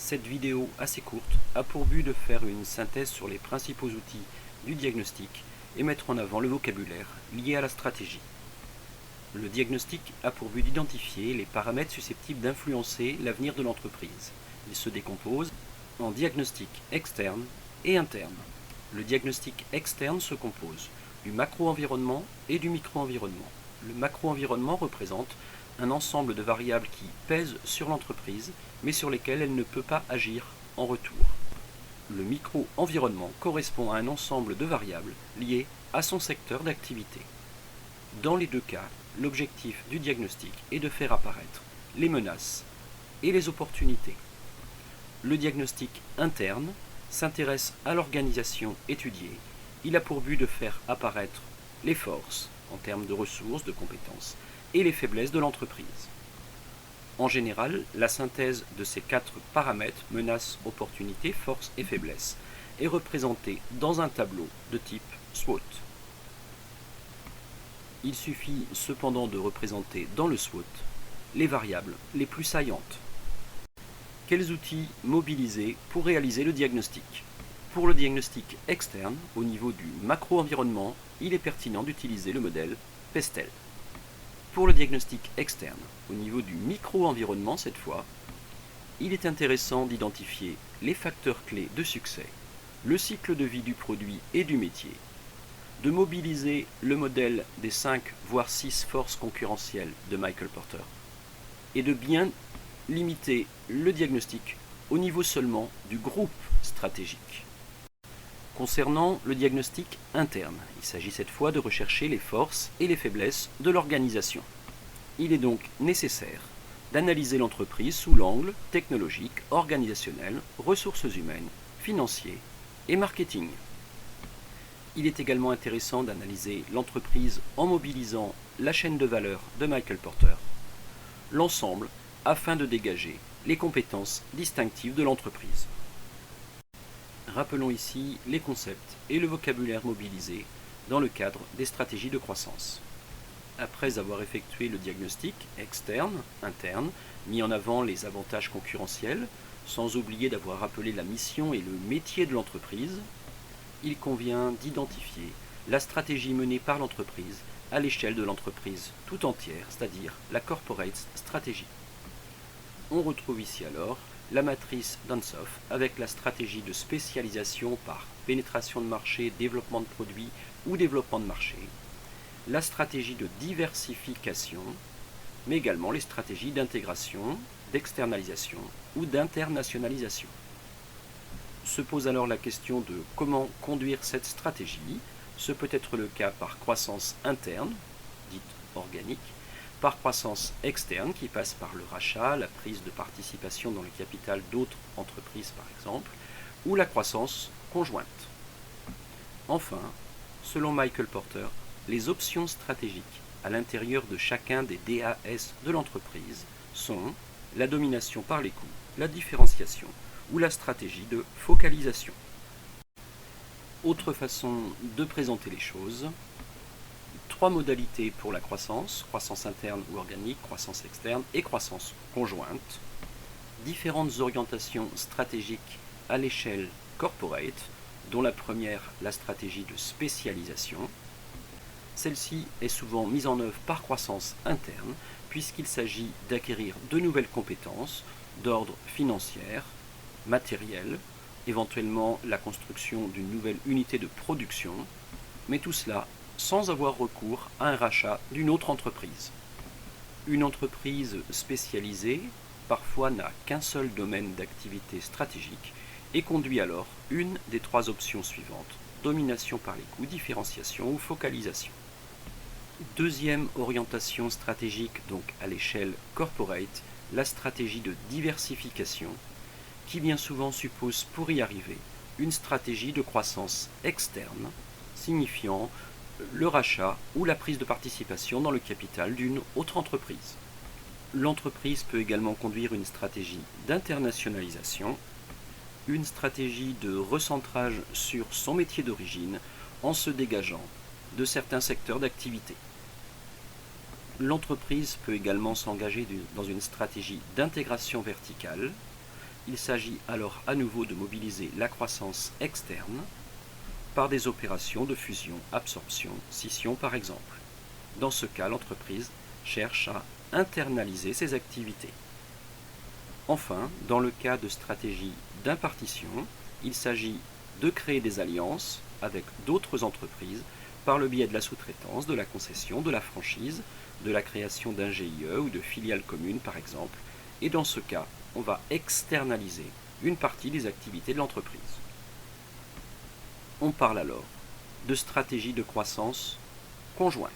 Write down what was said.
Cette vidéo assez courte a pour but de faire une synthèse sur les principaux outils du diagnostic et mettre en avant le vocabulaire lié à la stratégie. Le diagnostic a pour but d'identifier les paramètres susceptibles d'influencer l'avenir de l'entreprise. Il se décompose en diagnostic externe et interne. Le diagnostic externe se compose du macro-environnement et du micro-environnement. Le macro-environnement représente un ensemble de variables qui pèsent sur l'entreprise, mais sur lesquelles elle ne peut pas agir en retour. Le micro-environnement correspond à un ensemble de variables liées à son secteur d'activité. Dans les deux cas, l'objectif du diagnostic est de faire apparaître les menaces et les opportunités. Le diagnostic interne s'intéresse à l'organisation étudiée. Il a pour but de faire apparaître les forces en termes de ressources, de compétences, et les faiblesses de l'entreprise. En général, la synthèse de ces quatre paramètres, menaces, opportunités, forces et faiblesses, est représentée dans un tableau de type SWOT. Il suffit cependant de représenter dans le SWOT les variables les plus saillantes. Quels outils mobiliser pour réaliser le diagnostic? Pour le diagnostic externe, au niveau du macro-environnement, il est pertinent d'utiliser le modèle PESTEL. Pour le diagnostic externe, au niveau du micro-environnement cette fois, il est intéressant d'identifier les facteurs clés de succès, le cycle de vie du produit et du métier, de mobiliser le modèle des 5 voire 6 forces concurrentielles de Michael Porter et de bien limiter le diagnostic au niveau seulement du groupe stratégique. Concernant le diagnostic interne, il s'agit cette fois de rechercher les forces et les faiblesses de l'organisation. Il est donc nécessaire d'analyser l'entreprise sous l'angle technologique, organisationnel, ressources humaines, financier et marketing. Il est également intéressant d'analyser l'entreprise en mobilisant la chaîne de valeur de Michael Porter, l'ensemble afin de dégager les compétences distinctives de l'entreprise. Rappelons ici les concepts et le vocabulaire mobilisés dans le cadre des stratégies de croissance. Après avoir effectué le diagnostic externe, interne, mis en avant les avantages concurrentiels, sans oublier d'avoir rappelé la mission et le métier de l'entreprise, il convient d'identifier la stratégie menée par l'entreprise à l'échelle de l'entreprise tout entière, c'est-à-dire la corporate strategy. On retrouve ici alors la matrice d'Ansoff avec la stratégie de spécialisation par pénétration de marché, développement de produits ou développement de marché, la stratégie de diversification, mais également les stratégies d'intégration, d'externalisation ou d'internationalisation. Se pose alors la question de comment conduire cette stratégie. Ce peut être le cas par croissance interne, dite organique, par croissance externe qui passe par le rachat, la prise de participation dans le capital d'autres entreprises par exemple, ou la croissance conjointe. Enfin, selon Michael Porter, les options stratégiques à l'intérieur de chacun des DAS de l'entreprise sont la domination par les coûts, la différenciation ou la stratégie de focalisation. Autre façon de présenter les choses, 3 modalités pour la croissance interne ou organique, croissance externe et croissance conjointe, différentes orientations stratégiques à l'échelle corporate, dont la première, la stratégie de spécialisation. Celle-ci est souvent mise en œuvre par croissance interne, puisqu'il s'agit d'acquérir de nouvelles compétences d'ordre financier, matériel, éventuellement la construction d'une nouvelle unité de production, mais tout cela sans avoir recours à un rachat d'une autre entreprise. Une entreprise spécialisée parfois n'a qu'un seul domaine d'activité stratégique et conduit alors une des 3 options suivantes, domination par les coûts, différenciation ou focalisation. Deuxième orientation stratégique donc à l'échelle corporate, la stratégie de diversification qui bien souvent suppose pour y arriver une stratégie de croissance externe signifiant le rachat ou la prise de participation dans le capital d'une autre entreprise. L'entreprise peut également conduire une stratégie d'internationalisation, une stratégie de recentrage sur son métier d'origine en se dégageant de certains secteurs d'activité. L'entreprise peut également s'engager dans une stratégie d'intégration verticale Il s'agit alors à nouveau de mobiliser la croissance externe par des opérations de fusion, absorption, scission par exemple. Dans ce cas, l'entreprise cherche à internaliser ses activités. Enfin, dans le cas de stratégie d'impartition, il s'agit de créer des alliances avec d'autres entreprises par le biais de la sous-traitance, de la concession, de la franchise, de la création d'un GIE ou de filiales communes par exemple, et dans ce cas, on va externaliser une partie des activités de l'entreprise. On parle alors de stratégie de croissance conjointe.